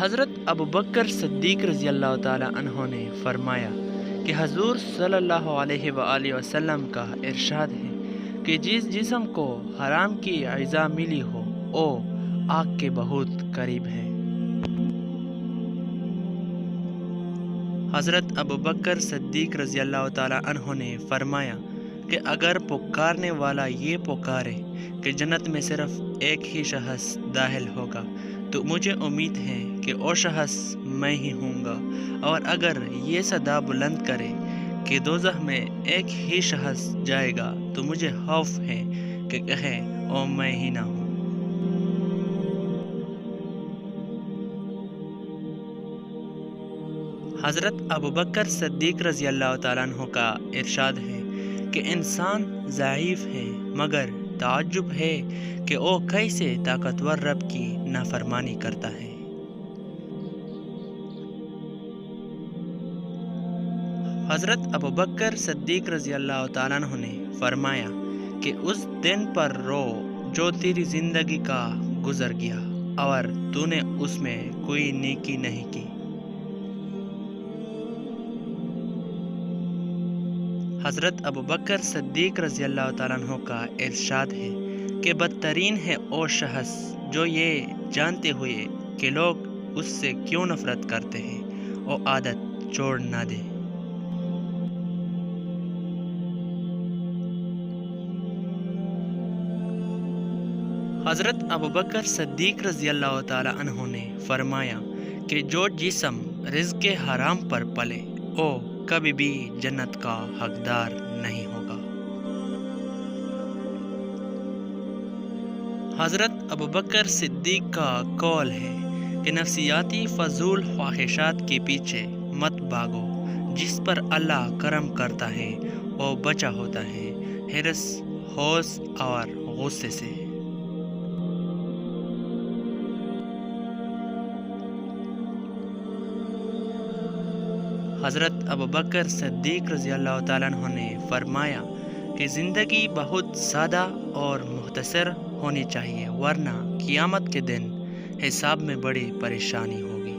حضرت ابوبکر صدیق رضی اللہ تعالی عنہ نے فرمایا کہ حضور صلی اللہ علیہ وآلہ وسلم کا ارشاد ہے کہ جس جسم کو حرام کی غذا ملی ہو وہ آگ کے بہت قریب ہے۔ حضرت ابوبکر صدیق رضی اللہ تعالی عنہ نے فرمایا کہ اگر پکارنے والا یہ پکارے کہ جنت میں صرف ایک ہی شخص داخل ہوگا تو مجھے امید ہے کہ وہ شخص میں ہی ہوں گا، اور اگر یہ صدا بلند کرے کہ دوزخ میں ایک ہی شخص جائے گا تو مجھے خوف ہے کہ کہے او میں ہی نہ ہوں۔ حضرت ابوبکر صدیق رضی اللہ تعالیٰ عنہ کا ارشاد ہے کہ انسان ضعیف ہے، مگر تعجب ہے کہ وہ کیسے طاقتور رب کی نافرمانی کرتا ہے۔ حضرت ابوبکر صدیق رضی اللہ تعالیٰ عنہ نے فرمایا کہ اس دن پر رو جو تیری زندگی کا گزر گیا اور تو نے اس میں کوئی نیکی نہیں کی۔ حضرت ابوبکر صدیق رضی اللہ تعالیٰ عنہ کا ارشاد ہے کہ بدترین ہے وہ شخص جو یہ جانتے ہوئے کہ لوگ اس سے کیوں نفرت کرتے ہیں وہ عادت چھوڑ نہ دے۔ حضرت ابوبکر صدیق رضی اللہ تعالیٰ عنہ نے فرمایا کہ جو جسم رزق حرام پر پلے وہ کبھی بھی جنت کا حقدار نہیں ہوگا۔ حضرت ابوبکر صدیق کا قول ہے کہ نفسیاتی فضول خواہشات کے پیچھے مت بھاگو، جس پر اللہ کرم کرتا ہے وہ بچا ہوتا ہے حرص، ہوش اور غصے سے۔ حضرت ابوبکر صدیق رضی اللہ تعالیٰ عنہ نے فرمایا کہ زندگی بہت سادہ اور مختصر ہونی چاہیے، ورنہ قیامت کے دن حساب میں بڑی پریشانی ہوگی۔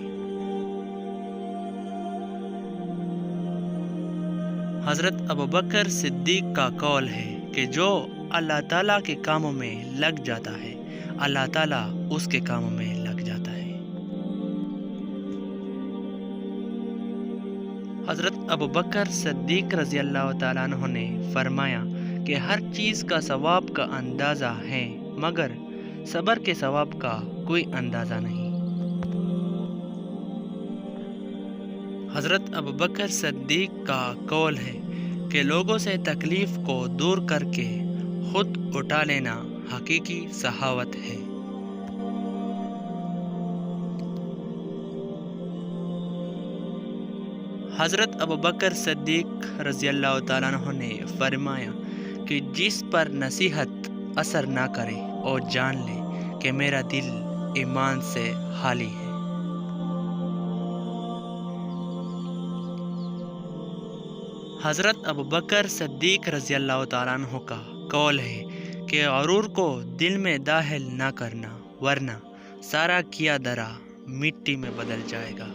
حضرت ابوبکر صدیق کا قول ہے کہ جو اللہ تعالیٰ کے کاموں میں لگ جاتا ہے اللہ تعالیٰ اس کے کاموں میں لگ جاتا ہے۔ حضرت ابوبکر صدیق رضی اللہ تعالیٰ عنہ نے فرمایا کہ ہر چیز کا ثواب کا اندازہ ہے مگر صبر کے ثواب کا کوئی اندازہ نہیں۔ حضرت ابوبکر صدیق کا قول ہے کہ لوگوں سے تکلیف کو دور کر کے خود اٹھا لینا حقیقی سخاوت ہے۔ حضرت ابوبکر صدیق رضی اللہ تعالیٰ عنہ نے فرمایا کہ جس پر نصیحت اثر نہ کرے اور جان لے کہ میرا دل ایمان سے خالی ہے۔ حضرت ابوبکر صدیق رضی اللہ تعالیٰ عنہ کا قول ہے کہ غرور کو دل میں داخل نہ کرنا، ورنہ سارا کیا درا مٹی میں بدل جائے گا۔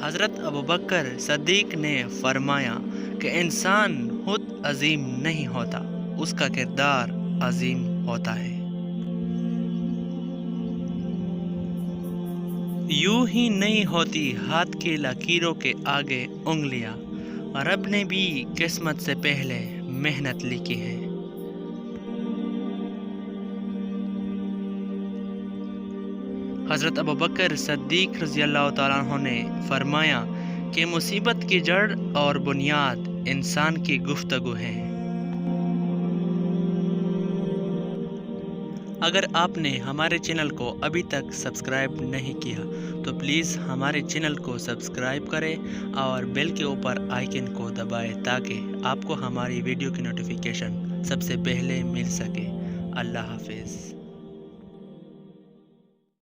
حضرت ابوبکر صدیق نے فرمایا کہ انسان خود عظیم نہیں ہوتا، اس کا کردار عظیم ہوتا ہے۔ یوں ہی نہیں ہوتی ہاتھ کی لکیروں کے آگے انگلیاں، رب نے بھی قسمت سے پہلے محنت لکھی ہے۔ حضرت ابوبکر صدیق رضی اللہ تعالیٰ عنہ نے فرمایا کہ مصیبت کی جڑ اور بنیاد انسان کی گفتگو ہے۔ اگر آپ نے ہمارے چینل کو ابھی تک سبسکرائب نہیں کیا تو پلیز ہمارے چینل کو سبسکرائب کریں اور بیل کے اوپر آئیکن کو دبائیں تاکہ آپ کو ہماری ویڈیو کی نوٹیفیکیشن سب سے پہلے مل سکے۔ اللہ حافظ۔